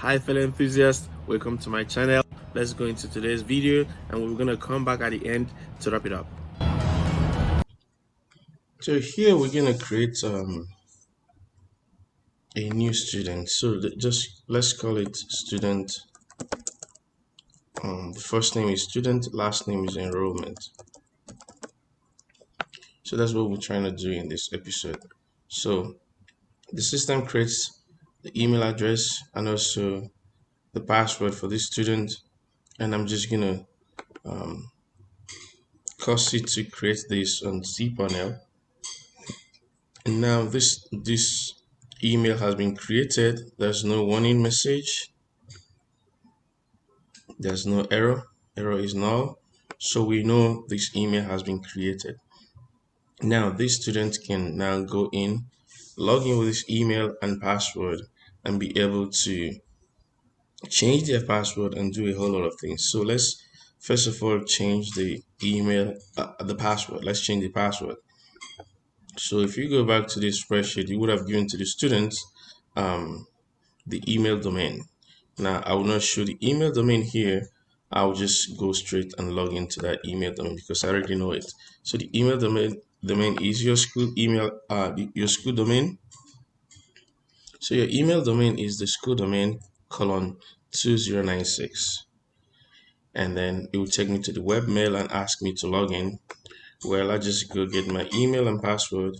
Hi fellow enthusiasts, welcome to my channel. Let's go into today's video and we're going to come back at the end to wrap it up. So here we're going to create a new student. So just let's call it student. The first name is student, last name is enrollment. So that's what we're trying to do in this episode. So the system creates the email address and also the password for this student, and I'm just gonna cause it to create this on cPanel. And now this email has been created. There's no warning message. There's no error. Error is null. So we know this email has been created. Now this student can now go in, log in with this email and password, and be able to change their password and do a whole lot of things. So let's first of all change the email, the password. Let's change the password. So if you go back to this spreadsheet, you would have given to the students the email domain. Now I will not show the email domain here. I'll just go straight and log into that email domain because I already know it. So the email domain is your school email, your school domain. So your email domain is the school domain colon 2096. And then it will take me to the webmail and ask me to log in. Well, I just go get my email and password.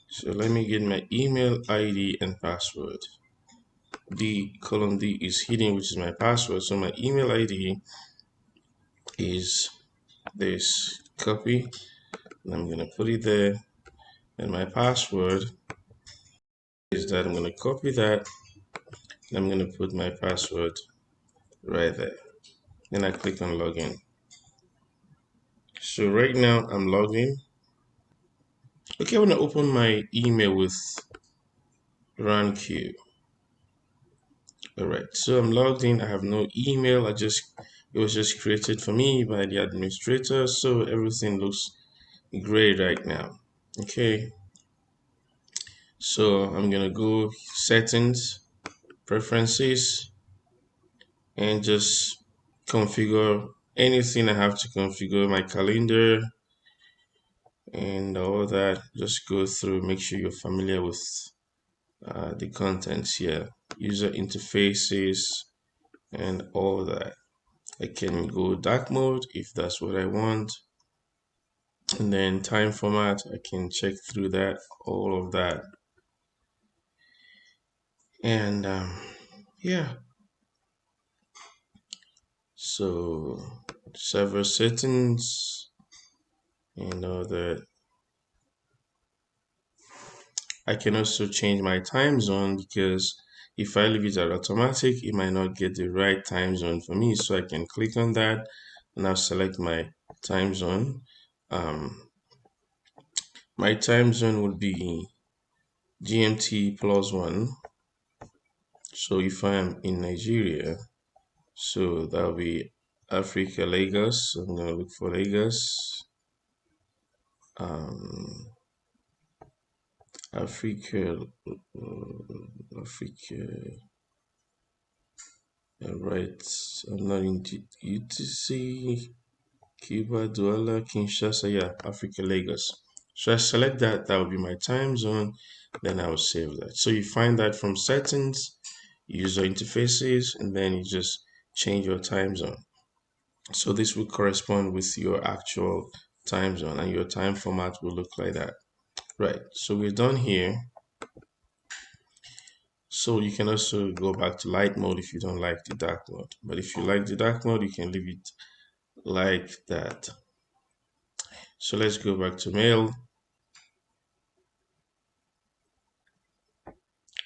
So let me get my email ID and password. D is hidden, which is my password. So my email ID is this. Copy, and I'm gonna put it there. And my password is that I'm gonna copy that. And I'm gonna put my password right there. Then I click on login. So right now I'm logged in. Okay, I want to open my email with RunQ. All right, so I'm logged in. I have no email. It was just created for me by the administrator. So everything looks great right now. Okay, so I'm gonna go settings, preferences, and just configure anything I have to configure, my calendar and all that. Just go through, make sure you're familiar with the contents here, user interfaces, and all that. I can go dark mode if that's what I want. And then time format, I can check through that, all of that. And yeah, so server settings and all that. I can also change my time zone because if I leave it at automatic, it might not get the right time zone for me. So I can click on that and I'll select my time zone. My time zone would be GMT +1. So if I am in Nigeria, so that'll be Africa, Lagos. I'm gonna look for Lagos. Africa, Africa. Right. I'm not in UTC, Cuba, Douala, Kinshasa. Yeah, Africa, Lagos. So I select that. That will be my time zone. Then I will save that. So you find that from settings, user interfaces, and then you just change your time zone. So this will correspond with your actual time zone and your time format will look like that. Right, so we're done here. So you can also go back to light mode if you don't like the dark mode. But if you like the dark mode, you can leave it like that. So let's go back to mail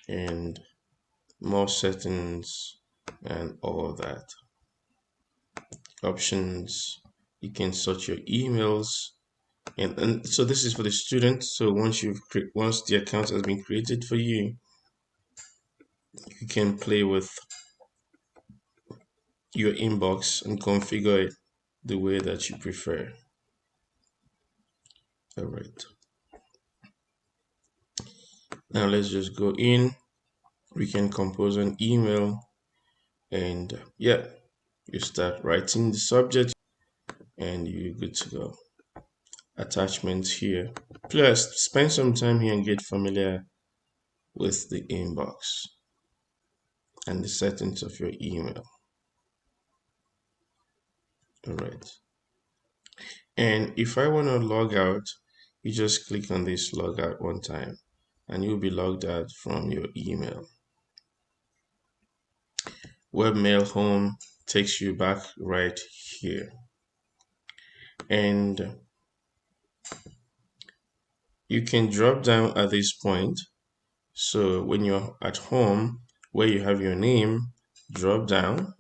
and more settings and all that. Options, you can sort your emails. And so this is for the student. So once the account has been created for you, you can play with your inbox and configure it the way that you prefer. All right. Now let's just go in. We can compose an email, and yeah, you start writing the subject and you're good to go. Attachments here. Plus, spend some time here and get familiar with the inbox and the settings of your email. All right. And if I want to log out, you just click on this log out one time and you'll be logged out from your email. Webmail home takes you back right here. And you can drop down at this point. So when you're at home, where you have your name, drop down.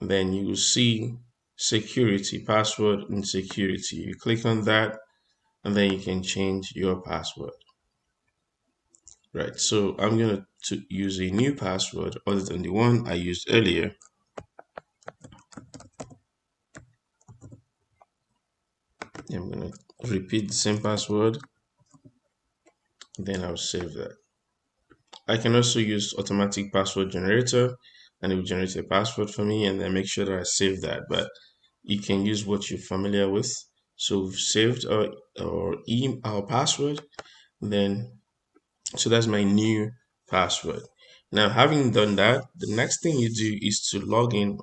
Then you will see security, password and security. You click on that and then you can change your password. Right, so I'm going to use a new password other than the one I used earlier. I'm going to repeat the same password, then I'll save that. I can also use automatic password generator and it will generate a password for me and then make sure that I save that. But you can use what you're familiar with. So we've saved our password, then so that's my new password. Now, having done that, the next thing you do is to log in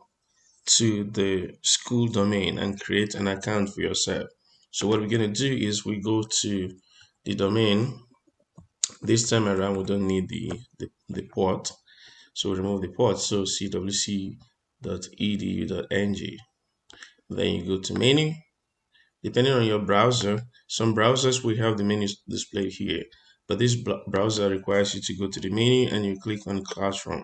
to the school domain and create an account for yourself. So what we're going to do is we go to the domain. This time around, we don't need the port. So remove the port. So cwc.edu.ng. Then you go to menu. Depending on your browser, some browsers will have the menus displayed here. But this browser requires you to go to the menu and you click on Classroom.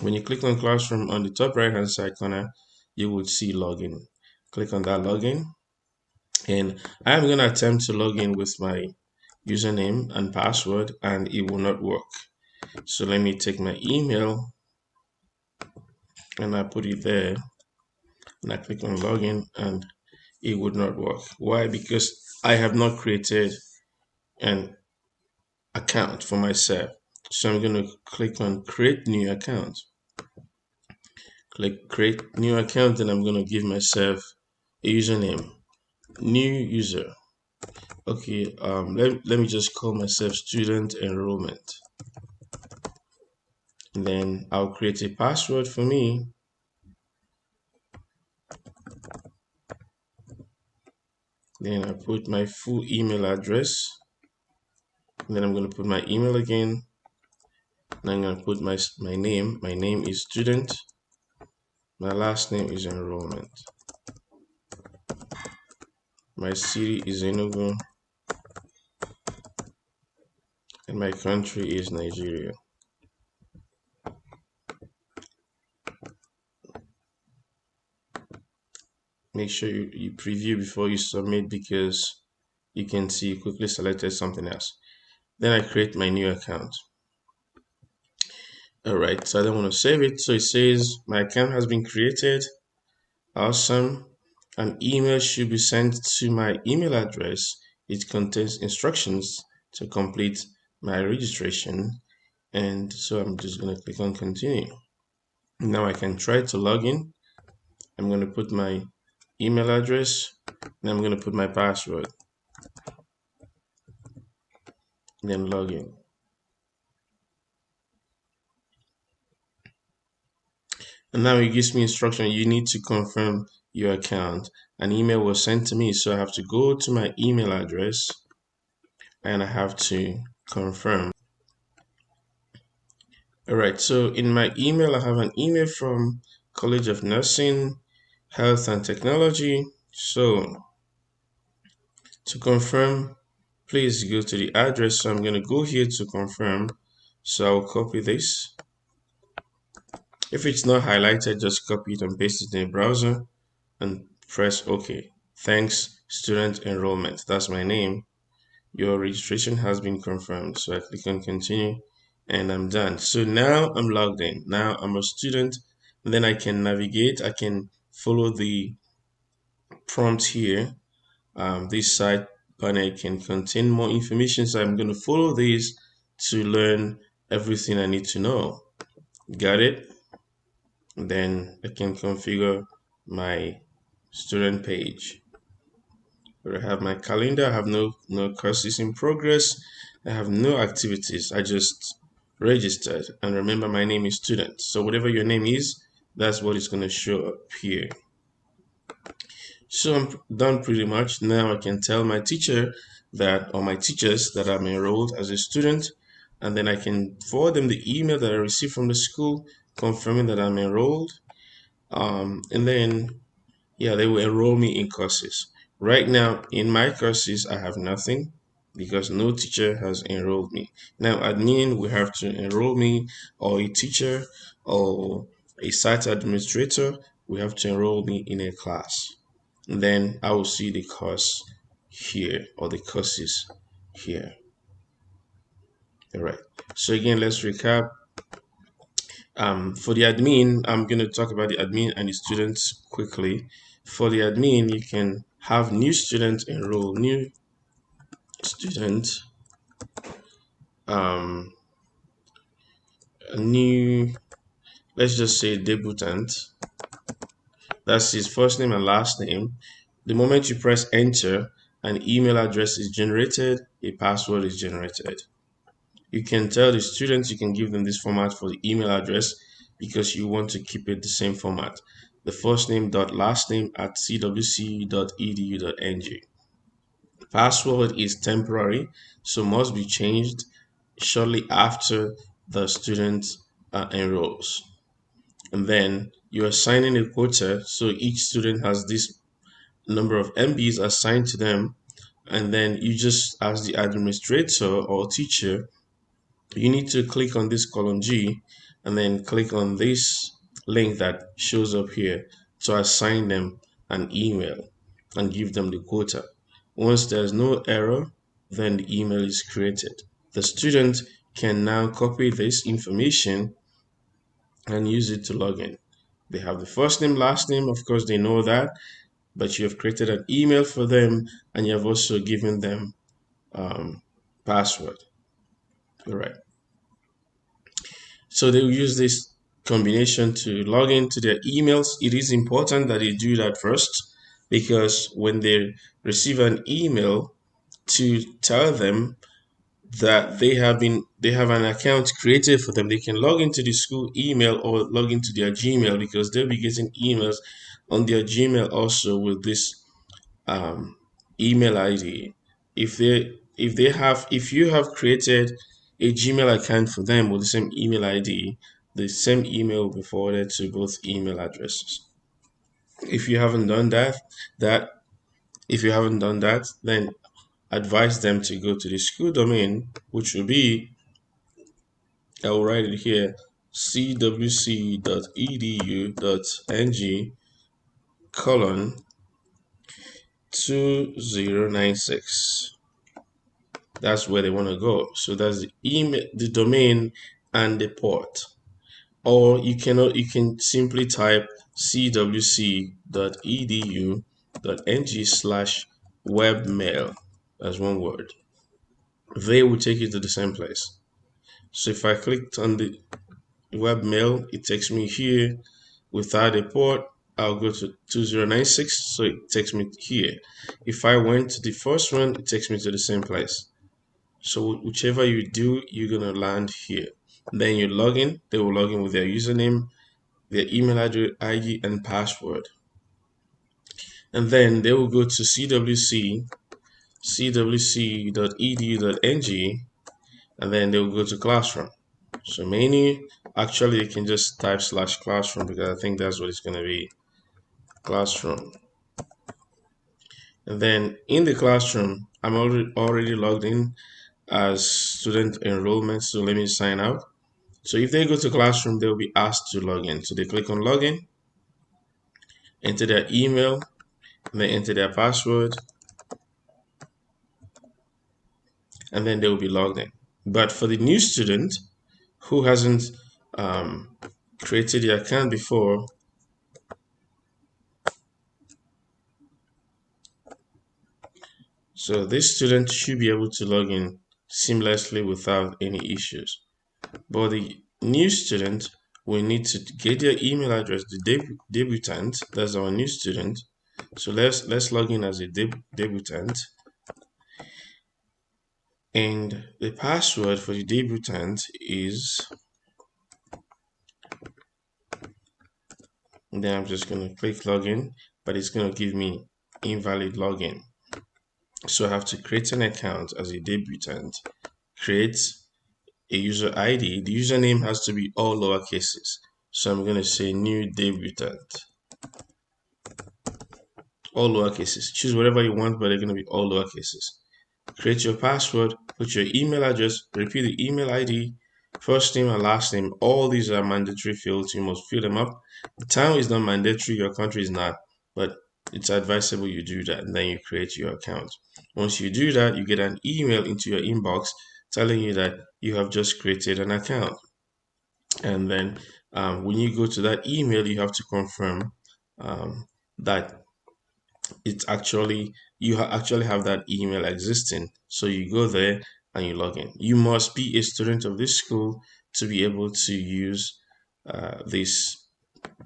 When you click on Classroom on the top right hand side corner, you will see login. Click on that login. And I'm going to attempt to log in with my username and password and it will not work. So let me take my email and I put it there and I click on login and it would not work. Why? Because I have not created an account for myself. So I'm going to click on create new account. Click create new account and I'm going to give myself a username. New user. Okay, let me just call myself student enrollment. And then I'll create a password for me. Then I put my full email address. And then I'm going to put my email again. And I'm going to put my name. My name is student. My last name is enrollment. My city is Enugu. And my country is Nigeria. Make sure you preview before you submit because you can see you quickly selected something else. Then I create my new account. All right, so I don't want to save it. So it says my account has been created. Awesome. An email should be sent to my email address. It contains instructions to complete my registration. And so I'm just going to click on continue. Now I can try to log in. I'm going to put my email address and I'm going to put my password. Then log in. And now it gives me instruction. You need to confirm your account. An email was sent to me, so I have to go to my email address and I have to confirm. All right, so in my email, I have an email from College of Nursing, Health and Technology. So to confirm, please go to the address. So I'm going to go here to confirm. So I'll copy this. If it's not highlighted, just copy it and paste it in the browser and press OK. Thanks, student enrollment. That's my name. Your registration has been confirmed. So I click on continue and I'm done. So now I'm logged in. Now I'm a student. And then I can navigate. I can follow the prompt here. This site panel can contain more information. So I'm going to follow these to learn everything I need to know. Got it? Then I can configure my student page where I have my calendar. I have no courses in progress. I have no activities. I just registered. And remember, my name is student. So whatever your name is, that's what is going to show up here. So I'm done pretty much. Now I can tell my teacher that, or my teachers, that I'm enrolled as a student, and then I can forward them the email that I received from the school confirming that I'm enrolled. And then, yeah, they will enroll me in courses. Right now, in my courses, I have nothing because no teacher has enrolled me. Now, admin will have to enroll me, or a teacher, or a site administrator will have to enroll me in a class. And then I will see the course here, or the courses here. All right. So again, let's recap. For the admin, I'm going to talk about the admin and the students quickly. For the admin, you can have new students enroll, new student, um, a new, let's just say debutant. That's his first name and last name. The moment you press enter, an email address is generated, a password is generated. You can tell the students, you can give them this format for the email address because you want to keep it the same format. The first name dot last name at cwc.edu.ng. Password is temporary, so must be changed shortly after the student enrolls. And then you are assigning a quota, so each student has this number of MBs assigned to them, and then you just, as the administrator or teacher, you need to click on this column G and then click on this link that shows up here to assign them an email and give them the quota. Once there's no error, then the email is created. The student can now copy this information and use it to log in. They have the first name, last name, of course, they know that, but you have created an email for them and you have also given them password. All right. So they will use this combination to log into their emails. It is important that they do that first because when they receive an email to tell them that they have an account created for them, they can log into the school email or log into their Gmail because they'll be getting emails on their Gmail also with this um, email ID. If you have created a Gmail account for them with the same email ID, the same email will be forwarded to both email addresses. If you haven't done that if you haven't done that, then advise them to go to the school domain, which will be, I will write it here, cwc.edu.ng colon 2096. That's where they want to go. So that's the email, the domain, and the port. Or you can simply type cwc.edu.ng/webmail as one word. They will take you to the same place. So if I clicked on the webmail, it takes me here. Without a port, I'll go to 2096, so it takes me here. If I went to the first one, it takes me to the same place. So whichever you do, you're gonna land here. Then you log in. They will log in with their username, their email address, ID, and password. And then they will go to cwc.edu.ng, and then they will go to classroom. So many, actually you can just type /classroom because I think that's what it's gonna be, classroom. And then in the classroom, I'm already logged in as student enrollment. So let me sign out. So if they go to classroom, they'll be asked to log in. So they click on login, enter their email, and then enter their password, and then they will be logged in. But for the new student who hasn't um, created the account before, So this student should be able to log in seamlessly without any issues. But the new student will need to get their email address, the debutant, that's our new student. So let's log in as a debutant. And the password for the debutant is, and then I'm just going to click login, but it's going to give me invalid login. So I have to create an account as a debutant, create a user ID. The username has to be all lower cases. So I'm going to say new debutant, all lower cases. Choose whatever you want, but they're going to be all lower cases. Create your password, put your email address, repeat the email ID, first name and last name. All these are mandatory fields. You must fill them up. The town is not mandatory, your country is not, but it's advisable you do that, and then you create your account. Once you do that, you get an email into your inbox telling you that you have just created an account. And then when you go to that email, you have to confirm that it's actually actually have that email existing. So you go there and you log in. You must be a student of this school to be able to use this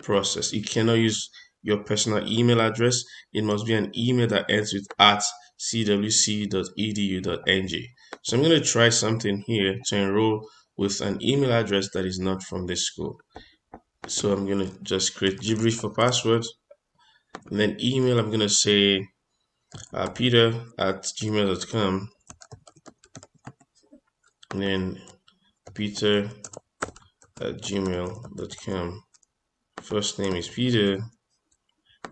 process. You cannot use your personal email address. It must be an email that ends with @cwc.edu.ng. So I'm going to try something here to enroll with an email address that is not from this school. So I'm going to just create gibberish for password, and then email, I'm going to say peter@gmail.com, and then peter@gmail.com. First name is Peter,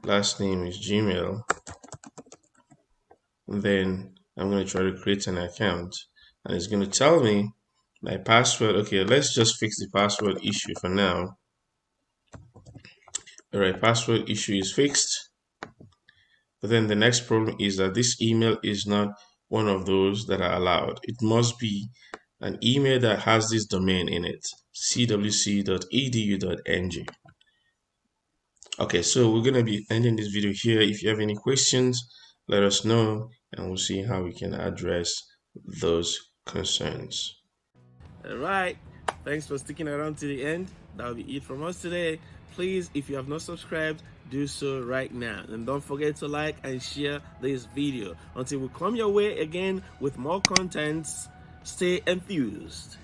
last name is Gmail. And then I'm going to try to create an account, and it's going to tell me my password. Okay, let's just fix the password issue for now. All right, password issue is fixed. But then the next problem is that this email is not one of those that are allowed. It must be an email that has this domain in it, cwc.edu.ng. Okay, so we're going to be ending this video here. If you have any questions, let us know, and we'll see how we can address those concerns. All right. Thanks for sticking around to the end. That'll be it from us today. Please, if you have not subscribed, do so right now. And don't forget to like and share this video. Until we come your way again with more contents, stay enthused.